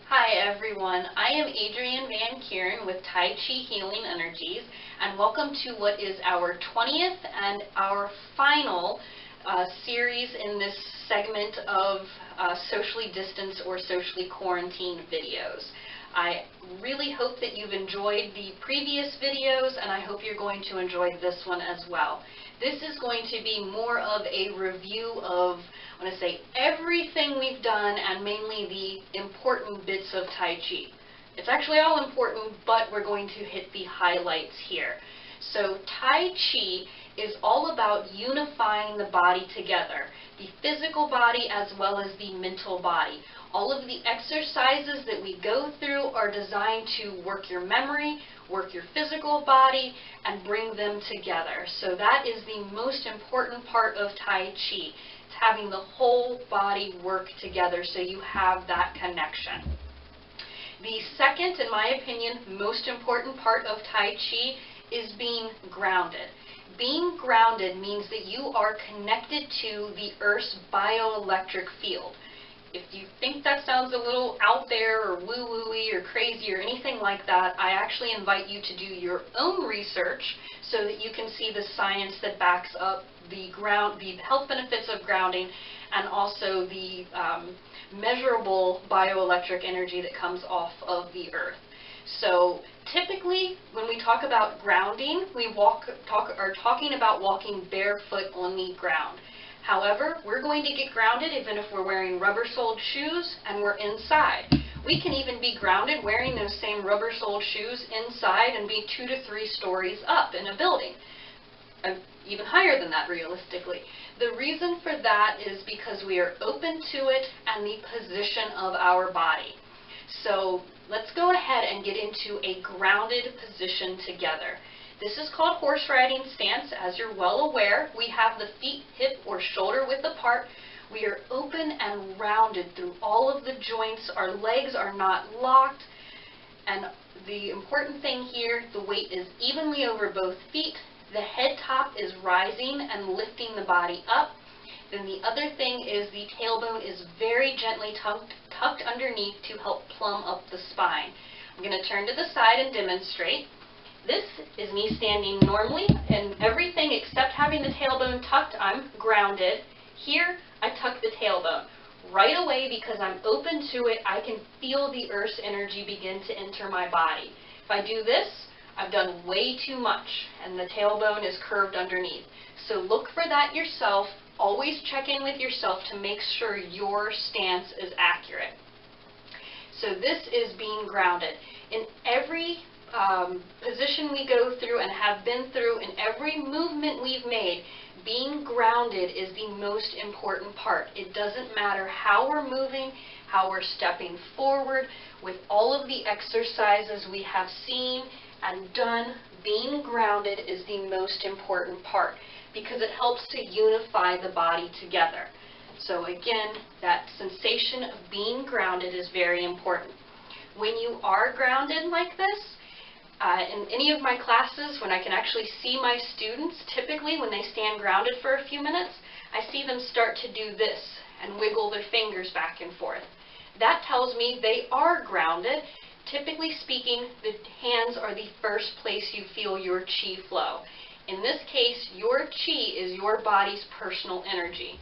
Hi everyone, I am Adrienne Van Kieran with Tai Chi Healing Energies, and welcome to what is our 20th and our final series in this segment of socially distanced or socially quarantined videos. I really hope that you've enjoyed the previous videos, and I hope you're going to enjoy this one as well. This is going to be more of a review of, I want to say, everything we've done, and mainly the important bits of Tai Chi. It's actually all important, but we're going to hit the highlights here. So Tai Chi is all about unifying the body together, the physical body as well as the mental body. All of the exercises that we go through are designed to work your memory, work your physical body, and bring them together. So that is the most important part of Tai Chi. It's having the whole body work together so you have that connection. The second, in my opinion, most important part of Tai Chi is being grounded. Being grounded means that you are connected to the Earth's bioelectric field. If you think that sounds a little out there or woo-woo-y or crazy or anything like that, I actually invite you to do your own research so that you can see the science that backs up the health benefits of grounding, and also the measurable bioelectric energy that comes off of the Earth. So typically, when we talk about grounding, we are talking about walking barefoot on the ground. However, we're going to get grounded even if we're wearing rubber-soled shoes and we're inside. We can even be grounded wearing those same rubber-soled shoes inside and be 2 to 3 stories up in a building. Even higher than that, realistically. The reason for that is because we are open to it and the position of our body. So let's go ahead and get into a grounded position together. This is called horse riding stance. As you're well aware, we have the feet hip or shoulder width apart. We are open and rounded through all of the joints. Our legs are not locked. And the important thing here, the weight is evenly over both feet. The head top is rising and lifting the body up. Then the other thing is the tailbone is very gently tucked underneath to help plumb up the spine. I'm going to turn to the side and demonstrate. This is me standing normally, and everything except having the tailbone tucked, I'm grounded. Here, I tuck the tailbone. Right away, because I'm open to it, I can feel the Earth's energy begin to enter my body. If I do this, I've done way too much, and the tailbone is curved underneath. So look for that yourself. Always check in with yourself to make sure your stance is accurate. So this is being grounded. In every position we go through and have been through, in every movement we've made, being grounded is the most important part. It doesn't matter how we're moving, how we're stepping forward. With all of the exercises we have seen and done, being grounded is the most important part because it helps to unify the body together. So again, that sensation of being grounded is very important. When you are grounded like this, in any of my classes, when I can actually see my students, typically when they stand grounded for a few minutes, I see them start to do this and wiggle their fingers back and forth. That tells me they are grounded. Typically speaking, the hands are the first place you feel your chi flow. In this case, your chi is your body's personal energy.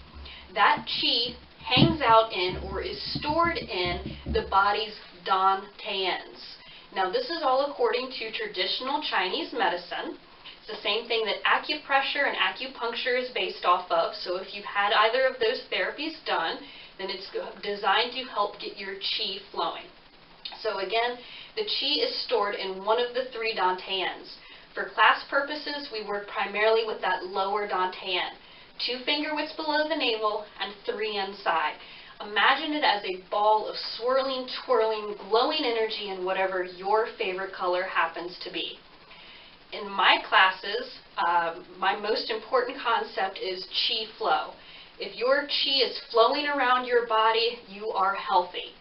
That chi hangs out in or is stored in the body's dantians. Now, this is all according to traditional Chinese medicine. It's the same thing that acupressure and acupuncture is based off of. So if you've had either of those therapies done, then it's designed to help get your chi flowing. So again, the chi is stored in one of the 3 dantians. For class purposes, we work primarily with that lower dantian. 2 finger widths below the navel and 3 inside. Imagine it as a ball of swirling, twirling, glowing energy in whatever your favorite color happens to be. In my classes, my most important concept is chi flow. If your chi is flowing around your body, you are healthy.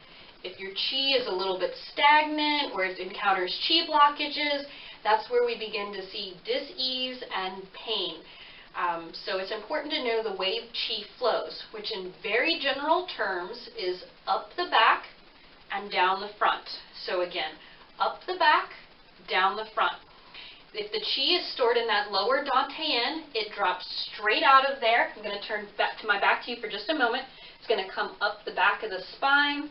If your chi is a little bit stagnant or it encounters chi blockages, that's where we begin to see dis-ease and pain. So it's important to know the way qi flows, which in very general terms is up the back and down the front. So again, up the back, down the front. If the qi is stored in that lower dantian, it drops straight out of there. I'm going to turn back to my back to you for just a moment. It's going to come up the back of the spine,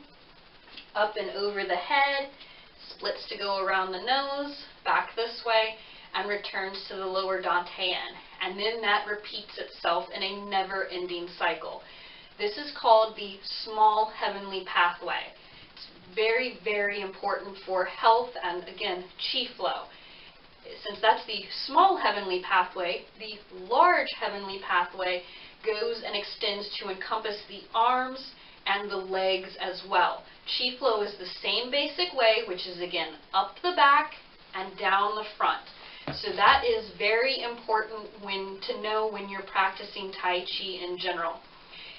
up and over the head, splits to go around the nose, back this way, and returns to the lower dantian. And then that repeats itself in a never-ending cycle. This is called the small heavenly pathway. It's very, very important for health and, again, qi flow. Since that's the small heavenly pathway, the large heavenly pathway goes and extends to encompass the arms and the legs as well. Qi flow is the same basic way, which is again up the back and down the front. So that is very important to know when you're practicing Tai Chi in general.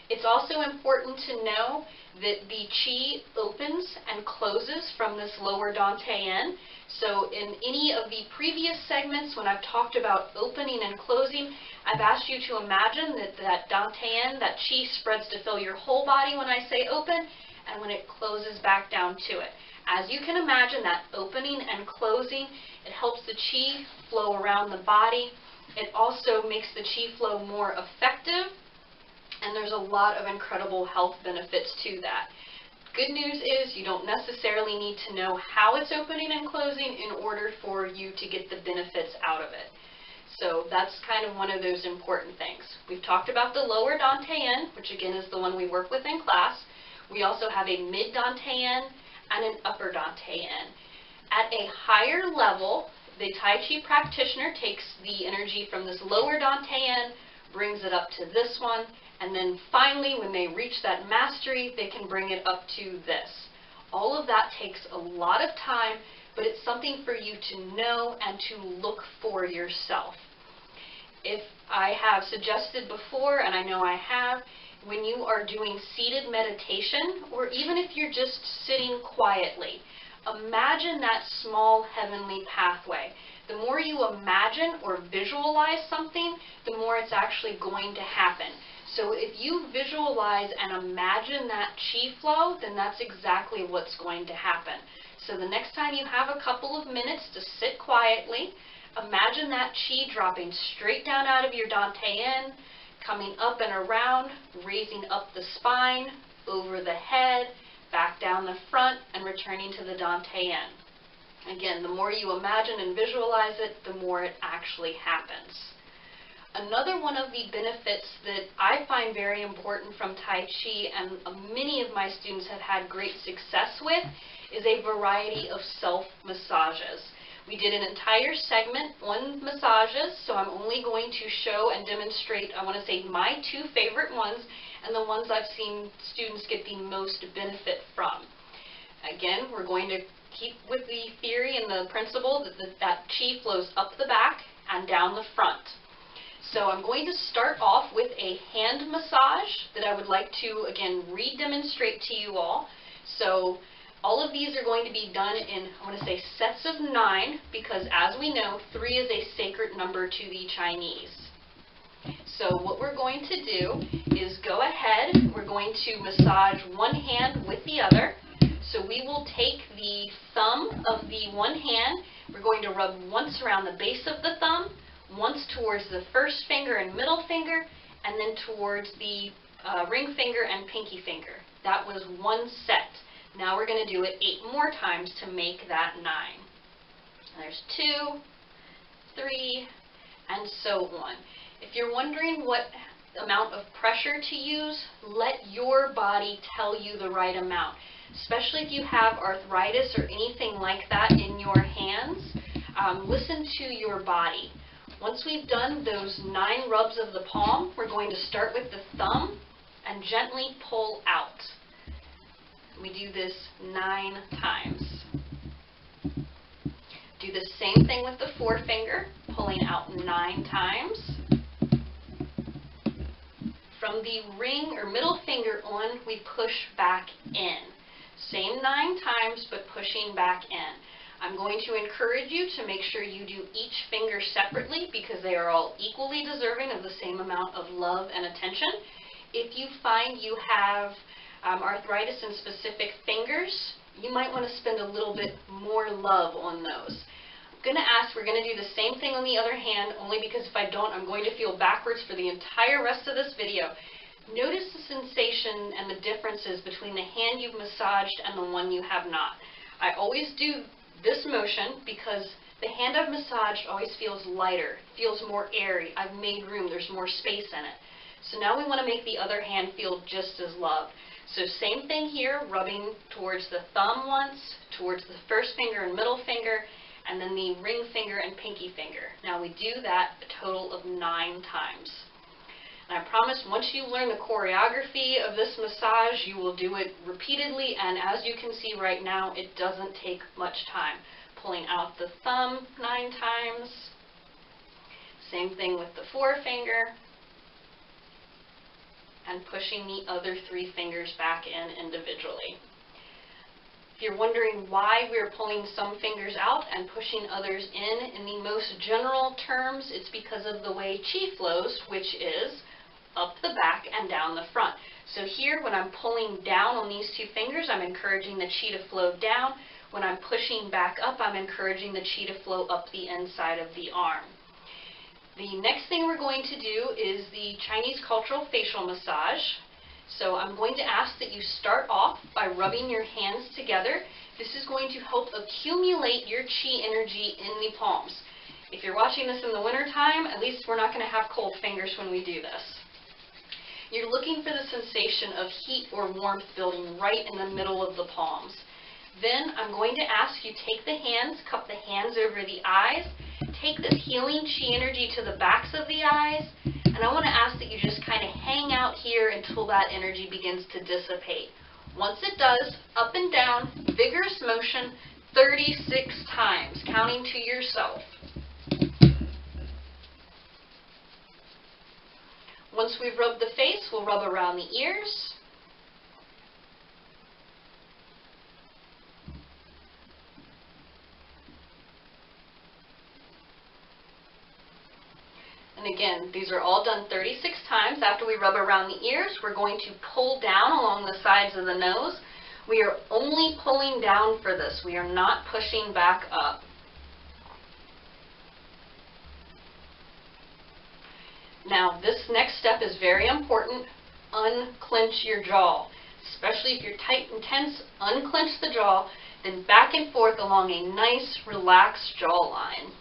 It's also important to know that the qi opens and closes from this lower dantian. So in any of the previous segments when I've talked about opening and closing, I've asked you to imagine that dantian, that qi spreads to fill your whole body when I say open, and when it closes back down to it. As you can imagine, that opening and closing, it helps the qi flow around the body. It also makes the qi flow more effective, and there's a lot of incredible health benefits to that. Good news is you don't necessarily need to know how it's opening and closing in order for you to get the benefits out of it. So that's kind of one of those important things. We've talked about the lower dantian, which again is the one we work with in class. We also have a mid dantian and an upper dantian. At a higher level, the Tai Chi practitioner takes the energy from this lower dantian, brings it up to this one, and then finally, when they reach that mastery, they can bring it up to this. All of that takes a lot of time, but it's something for you to know and to look for yourself. If I have suggested before, and I know I have, when you are doing seated meditation, or even if you're just sitting quietly, imagine that small heavenly pathway. The more you imagine or visualize something, the more it's actually going to happen. So if you visualize and imagine that qi flow, then that's exactly what's going to happen. So the next time you have a couple of minutes to sit quietly, imagine that qi dropping straight down out of your dantian, coming up and around, raising up the spine, over the head, back down the front, and returning to the dantian. Again, the more you imagine and visualize it, the more it actually happens. Another one of the benefits that I find very important from Tai Chi, and many of my students have had great success with, is a variety of self-massages. We did an entire segment on massages, so I'm only going to show and demonstrate, I want to say, my two favorite ones, and the ones I've seen students get the most benefit from. Again, we're going to keep with the theory and the principle that qi flows up the back and down the front. So I'm going to start off with a hand massage that I would like to, again, re-demonstrate to you all. So all of these are going to be done in, I want to say, sets of 9, because as we know, 3 is a sacred number to the Chinese. So what we're going to do is go ahead, we're going to massage one hand with the other. So we will take the thumb of the one hand, we're going to rub once around the base of the thumb, once towards the first finger and middle finger, and then towards the ring finger and pinky finger. That was one set. Now we're going to do it 8 more times to make that 9. There's 2, 3, and so on. If you're wondering what amount of pressure to use, let your body tell you the right amount. Especially if you have arthritis or anything like that in your hands, listen to your body. Once we've done those 9 rubs of the palm, we're going to start with the thumb and gently pull out. We do this 9 times. Do the same thing with the forefinger, pulling out 9 times. From the ring or middle finger on, we push back in. Same 9 times, but pushing back in. I'm going to encourage you to make sure you do each finger separately because they are all equally deserving of the same amount of love and attention. If you find you have arthritis in specific fingers, you might want to spend a little bit more love on those. I'm going to ask, we're going to do the same thing on the other hand, only because if I don't, I'm going to feel backwards for the entire rest of this video. Notice the sensation and the differences between the hand you've massaged and the one you have not. I always do this motion because the hand I've massaged always feels lighter, feels more airy. I've made room, there's more space in it. So now we want to make the other hand feel just as loved. So same thing here, rubbing towards the thumb once, towards the first finger and middle finger, and then the ring finger and pinky finger. Now we do that a total of 9 times. And I promise once you learn the choreography of this massage, you will do it repeatedly, and as you can see right now, it doesn't take much time. Pulling out the thumb 9 times, same thing with the forefinger, and pushing the other 3 fingers back in individually. If you're wondering why we're pulling some fingers out and pushing others in the most general terms, it's because of the way chi flows, which is up the back and down the front. So here, when I'm pulling down on these 2 fingers, I'm encouraging the chi to flow down. When I'm pushing back up, I'm encouraging the chi to flow up the inside of the arm. The next thing we're going to do is the Chinese cultural facial massage. So I'm going to ask that you start off by rubbing your hands together. This is going to help accumulate your chi energy in the palms. If you're watching this in the winter time, at least we're not going to have cold fingers when we do this. You're looking for the sensation of heat or warmth building right in the middle of the palms. Then I'm going to ask you take the hands, cup the hands over the eyes, take this healing chi energy to the backs of the eyes, and I want to ask that you just kind of hang out here until that energy begins to dissipate. Once it does, up and down, vigorous motion, 36 times, counting to yourself. Once we've rubbed the face, we'll rub around the ears. And again, these are all done 36 times. After we rub around the ears, we're going to pull down along the sides of the nose. We are only pulling down for this. We are not pushing back up. Now, this next step is very important. Unclench your jaw. Especially if you're tight and tense, unclench the jaw, then back and forth along a nice, relaxed jawline.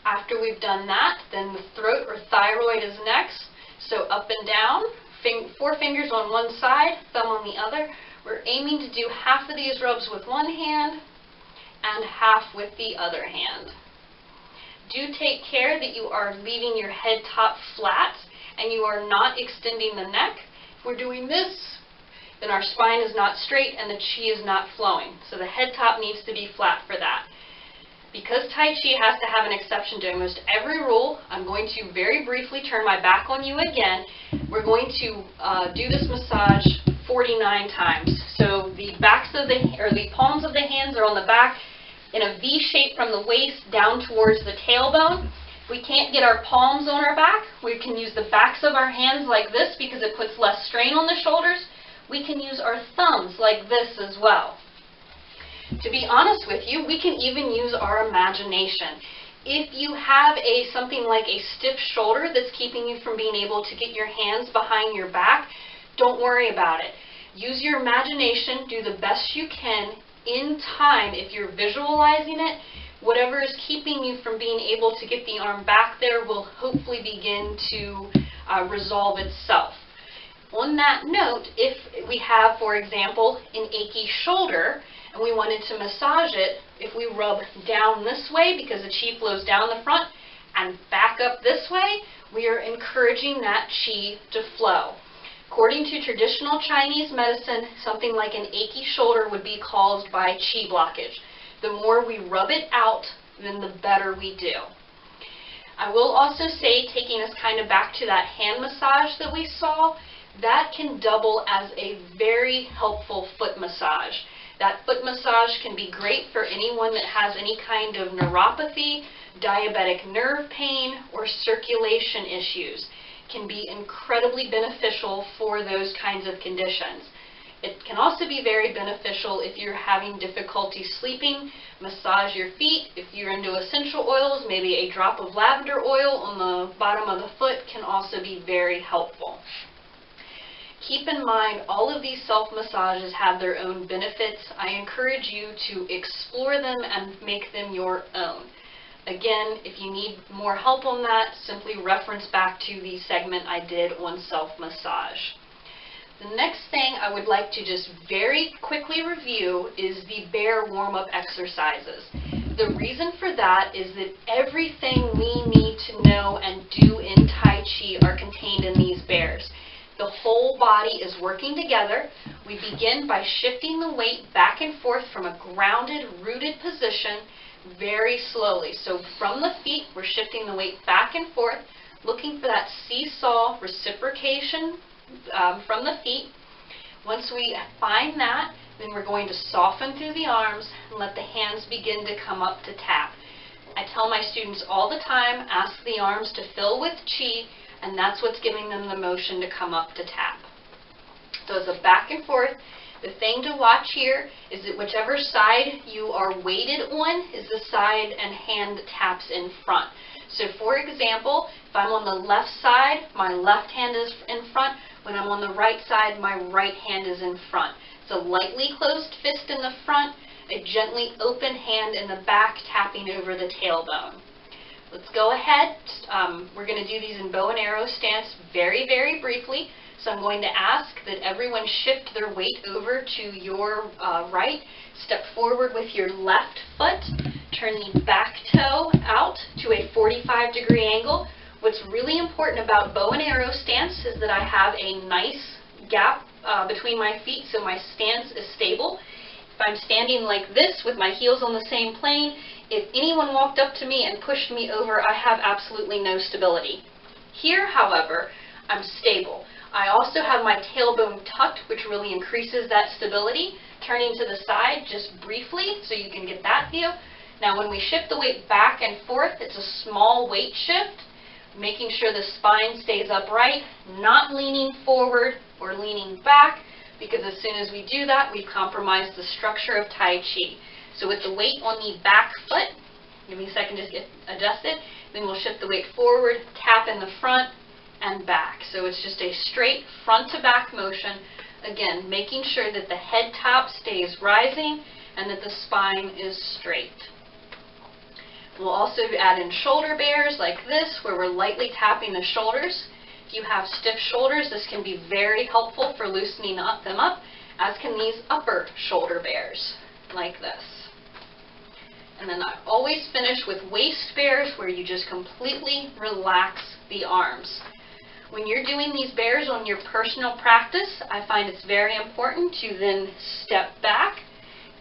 After we've done that, then the throat or thyroid is next. So up and down, 4 fingers on one side, thumb on the other. We're aiming to do half of these rubs with one hand and half with the other hand. Do take care that you are leaving your head top flat and you are not extending the neck. If we're doing this, then our spine is not straight and the chi is not flowing. So the head top needs to be flat for that. Because Tai Chi has to have an exception to almost every rule, I'm going to very briefly turn my back on you again. We're going to do this massage 49 times. So the palms of the hands are on the back in a V shape from the waist down towards the tailbone. If we can't get our palms on our back, we can use the backs of our hands like this because it puts less strain on the shoulders. We can use our thumbs like this as well. To be honest with you, we can even use our imagination. If you have something like a stiff shoulder that's keeping you from being able to get your hands behind your back, don't worry about it. Use your imagination, do the best you can in time. If you're visualizing it, whatever is keeping you from being able to get the arm back there will hopefully begin to resolve itself. On that note, if we have, for example, an achy shoulder, and we wanted to massage it, if we rub down this way because the chi flows down the front and back up this way, we are encouraging that chi to flow. According to traditional Chinese medicine, something like an achy shoulder would be caused by chi blockage. The more we rub it out, then the better we do. I will also say, taking us kind of back to that hand massage that we saw, that can double as a very helpful foot massage. That foot massage can be great for anyone that has any kind of neuropathy, diabetic nerve pain, or circulation issues. It can be incredibly beneficial for those kinds of conditions. It can also be very beneficial if you're having difficulty sleeping. Massage your feet. If you're into essential oils, maybe a drop of lavender oil on the bottom of the foot can also be very helpful. Keep in mind, all of these self-massages have their own benefits. I encourage you to explore them and make them your own. Again, if you need more help on that, simply reference back to the segment I did on self-massage. The next thing I would like to just very quickly review is the bear warm-up exercises. The reason for that is that everything we need to know and do in Tai Chi are contained in these bears. The whole body is working together. We begin by shifting the weight back and forth from a grounded, rooted position very slowly. So from the feet, we're shifting the weight back and forth, looking for that seesaw reciprocation from the feet. Once we find that, then we're going to soften through the arms and let the hands begin to come up to tap. I tell my students all the time, ask the arms to fill with chi, and that's what's giving them the motion to come up to tap. So it's a back and forth. The thing to watch here is that whichever side you are weighted on is the side and hand that taps in front. So for example, if I'm on the left side, my left hand is in front. When I'm on the right side, my right hand is in front. It's a lightly closed fist in the front, a gently open hand in the back tapping over the tailbone. Let's go ahead. We're going to do these in bow and arrow stance very, very briefly. So I'm going to ask that everyone shift their weight over to your right. Step forward with your left foot. Turn the back toe out to a 45-degree angle. What's really important about bow and arrow stance is that I have a nice gap between my feet so my stance is stable. If I'm standing like this with my heels on the same plane, if anyone walked up to me and pushed me over, I have absolutely no stability. Here, however, I'm stable. I also have my tailbone tucked, which really increases that stability. Turning to the side just briefly so you can get that view. Now when we shift the weight back and forth, it's a small weight shift, making sure the spine stays upright, not leaning forward or leaning back, because as soon as we do that, we've compromised the structure of Tai Chi. So with the weight on the back foot, give me a second to just get adjusted, then we'll shift the weight forward, tap in the front, and back. So it's just a straight front to back motion, again, making sure that the head top stays rising and that the spine is straight. We'll also add in shoulder bears like this, where we're lightly tapping the shoulders. If you have stiff shoulders, this can be very helpful for loosening them up, as can these upper shoulder bears, like this. And then I always finish with waist bears, where you just completely relax the arms. When you're doing these bears on your personal practice, I find it's very important to then step back,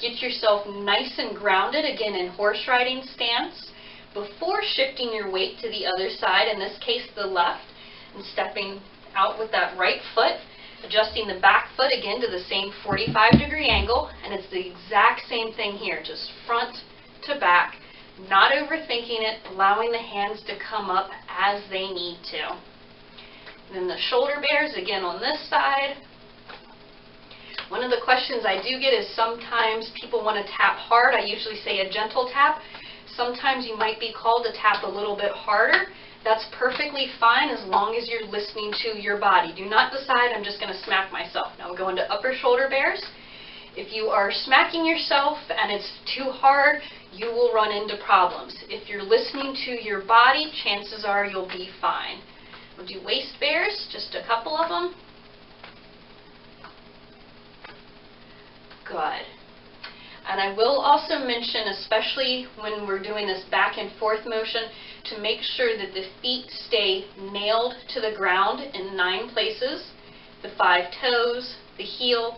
get yourself nice and grounded, again in horse riding stance, before shifting your weight to the other side, in this case the left, and stepping out with that right foot, adjusting the back foot again to the same 45-degree angle, and it's the exact same thing here, just front to back, not overthinking it, allowing the hands to come up as they need to. And then the shoulder bears, again on this side. One of the questions I do get is sometimes people want to tap hard. I usually say a gentle tap. Sometimes you might be called to tap a little bit harder. That's perfectly fine as long as you're listening to your body. Do not decide, I'm just going to smack myself. Now we're going to upper shoulder bears. If you are smacking yourself and it's too hard, you will run into problems. If you're listening to your body, chances are you'll be fine. We'll do waist bears, just a couple of them. Good. And I will also mention, especially when we're doing this back and forth motion, to make sure that the feet stay nailed to the ground in 9 places, the 5 toes, the heel,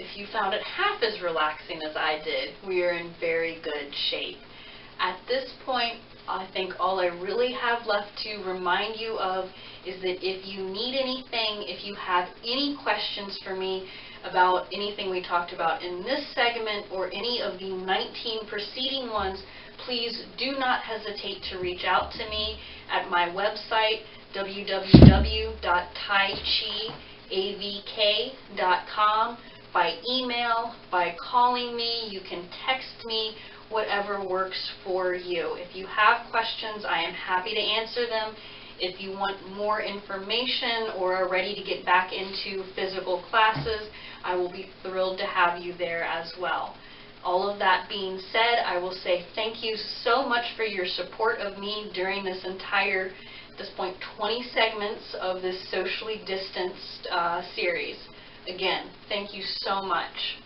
If you found it half as relaxing as I did, we are in very good shape. At this point, I think all I really have left to remind you of is that if you need anything, if you have any questions for me about anything we talked about in this segment or any of the 19 preceding ones, please do not hesitate to reach out to me at my website, www.taichiavk.com, by email, by calling me. You can text me, whatever works for you. If you have questions, I am happy to answer them. If you want more information or are ready to get back into physical classes, I will be thrilled to have you there as well. All of that being said, I will say thank you so much for your support of me during this entire, at this point, 20 segments of this socially distanced series. Again, thank you so much.